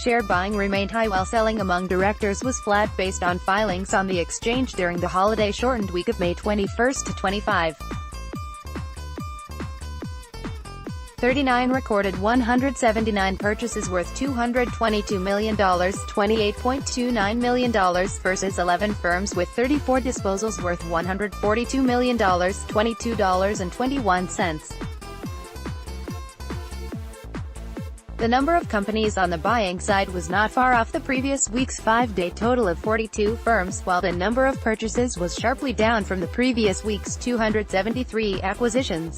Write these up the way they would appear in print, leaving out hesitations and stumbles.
Share buying remained high while selling among directors was flat based on filings on the exchange during the holiday-shortened week of May 21 to 25. 39 recorded 179 purchases worth $222 million, $28.29 million, versus 11 firms with 34 disposals worth $142 million, $22.21. The number of companies on the buying side was not far off the previous week's 5-day total of 42 firms, while the number of purchases was sharply down from the previous week's 273 acquisitions.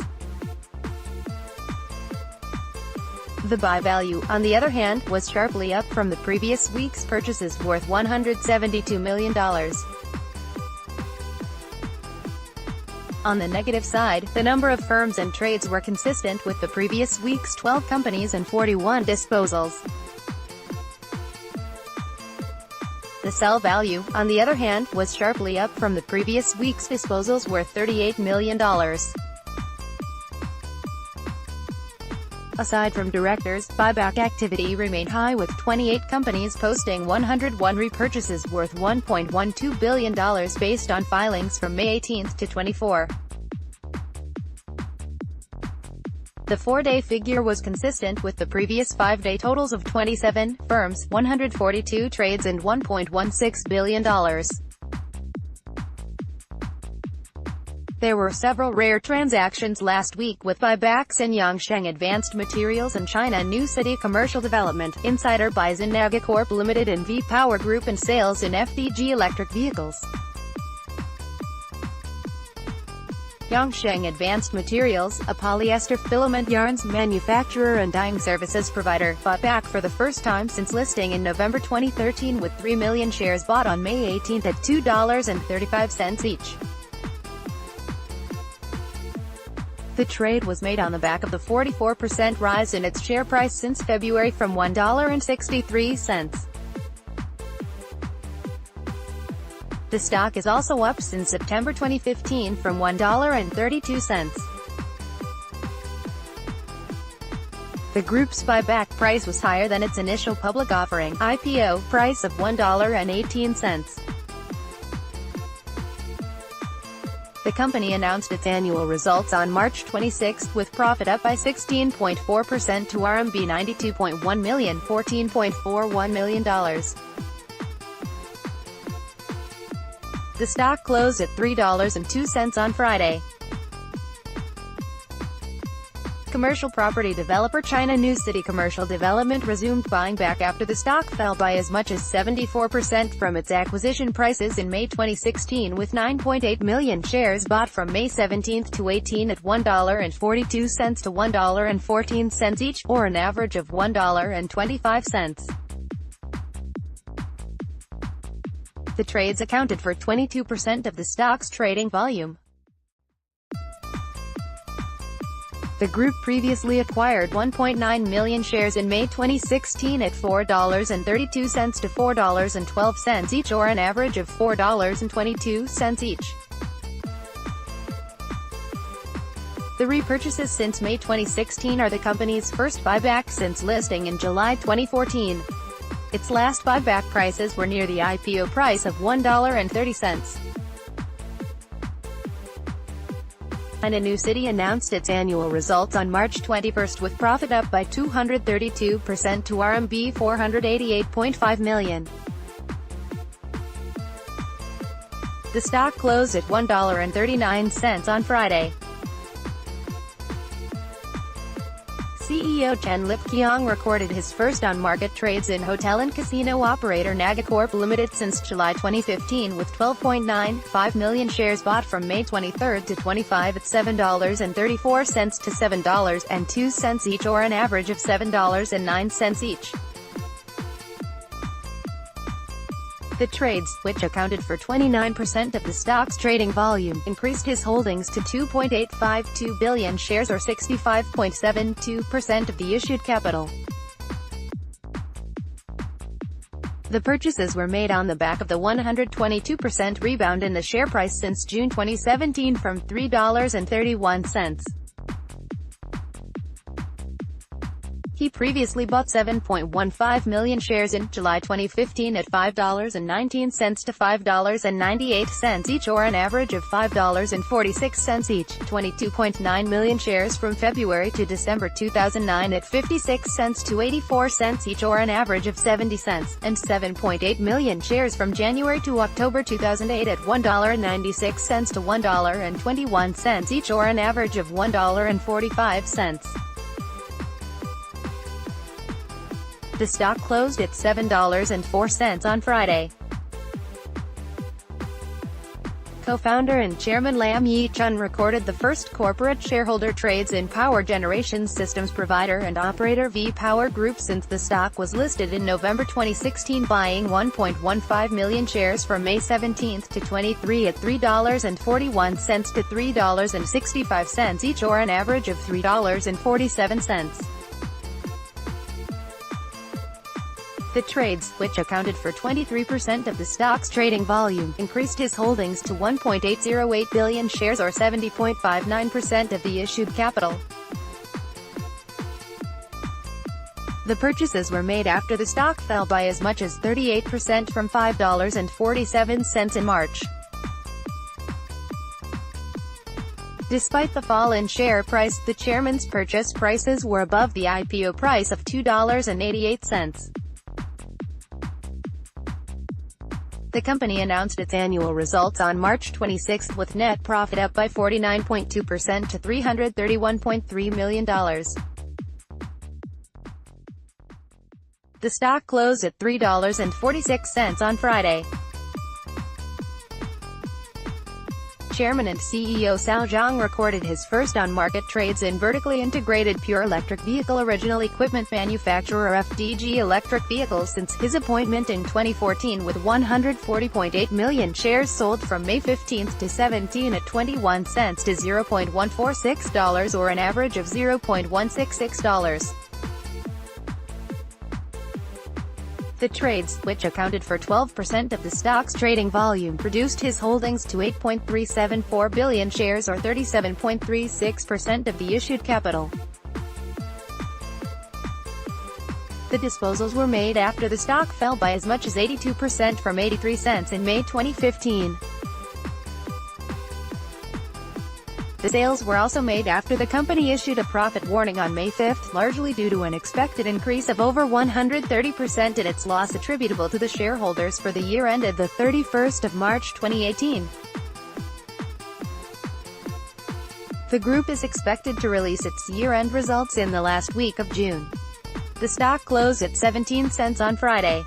The buy value, on the other hand, was sharply up from the previous week's purchases worth $172 million. On the negative side, the number of firms and trades were consistent with the previous week's 12 companies and 41 disposals. The sell value, on the other hand, was sharply up from the previous week's disposals worth $38 million. Aside from directors, buyback activity remained high with 28 companies posting 101 repurchases worth $1.12 billion based on filings from May 18 to 24. The 4-day figure was consistent with the previous 5-day totals of 27 firms, 142 trades and $1.16 billion. There were several rare transactions last week with buybacks in Yongsheng Advanced Materials and China New City Commercial Development, insider buys in Nagacorp Limited and V-Power Group, and sales in FDG Electric Vehicles. Yongsheng Advanced Materials, a polyester filament yarns manufacturer and dyeing services provider, bought back for the first time since listing in November 2013 with 3 million shares bought on May 18 at $2.35 each. The trade was made on the back of the 44% rise in its share price since February from $1.63. The stock is also up since September 2015 from $1.32. The group's buyback price was higher than its initial public offering (IPO) price of $1.18. The company announced its annual results on March 26, with profit up by 16.4% to RMB 92.1 million, $14.41 million. The stock closed at $3.02 on Friday. Commercial property developer China New City Commercial Development resumed buying back after the stock fell by as much as 74% from its acquisition prices in May 2016, with 9.8 million shares bought from May 17 to 18 at $1.42 to $1.14 each, or an average of $1.25. The trades accounted for 22% of the stock's trading volume. The group previously acquired 1.9 million shares in May 2016 at $4.32 to $4.12 each, or an average of $4.22 each. The repurchases since May 2016 are the company's first buyback since listing in July 2014. Its last buyback prices were near the IPO price of $1.30. China New City announced its annual results on March 21 with profit up by 232% to RMB 488.5 million. The stock closed at $1.39 on Friday. CEO Chen Lip-Keong recorded his first on-market trades in hotel and casino operator Nagacorp Limited since July 2015, with 12.95 million shares bought from May 23 to 25 at $7.34 to $7.02 each, or an average of $7.09 each. The trades, which accounted for 29% of the stock's trading volume, increased his holdings to 2.852 billion shares, or 65.72% of the issued capital. The purchases were made on the back of the 122% rebound in the share price since June 2017 from $3.31. He previously bought 7.15 million shares in July 2015 at $5.19 to $5.98 each, or an average of $5.46 each. 22.9 million shares from February to December 2009 at 56 cents to 84 cents each, or an average of 70 cents. And 7.8 million shares from January to October 2008 at $1.96 to $1.21 each, or an average of $1.45. The stock closed at $7.04 on Friday. Co-founder and chairman Lam Yi-chun recorded the first corporate shareholder trades in power generation systems provider and operator V-Power Group since the stock was listed in November 2016, buying 1.15 million shares from May 17 to 23 at $3.41 to $3.65 each, or an average of $3.47. The trades, which accounted for 23% of the stock's trading volume, increased his holdings to 1.808 billion shares, or 70.59% of the issued capital. The purchases were made after the stock fell by as much as 38% from $5.47 in March. Despite the fall in share price, the chairman's purchase prices were above the IPO price of $2.88. The company announced its annual results on March 26 with net profit up by 49.2% to $331.3 million. The stock closed at $3.46 on Friday. Chairman and CEO Cao Zhang recorded his first on-market trades in vertically integrated pure electric vehicle original equipment manufacturer FDG electric vehicles since his appointment in 2014, with 140.8 million shares sold from May 15 to 17 at 21 cents to $0.146, or an average of $0.166. The trades, which accounted for 12% of the stock's trading volume, reduced his holdings to 8.374 billion shares, or 37.36% of the issued capital. The disposals were made after the stock fell by as much as 82% from 83 cents in May 2015. The sales were also made after the company issued a profit warning on May 5, largely due to an expected increase of over 130% in its loss attributable to the shareholders for the year ended the 31st of March 2018. The group is expected to release its year-end results in the last week of June. The stock closed at 17 cents on Friday.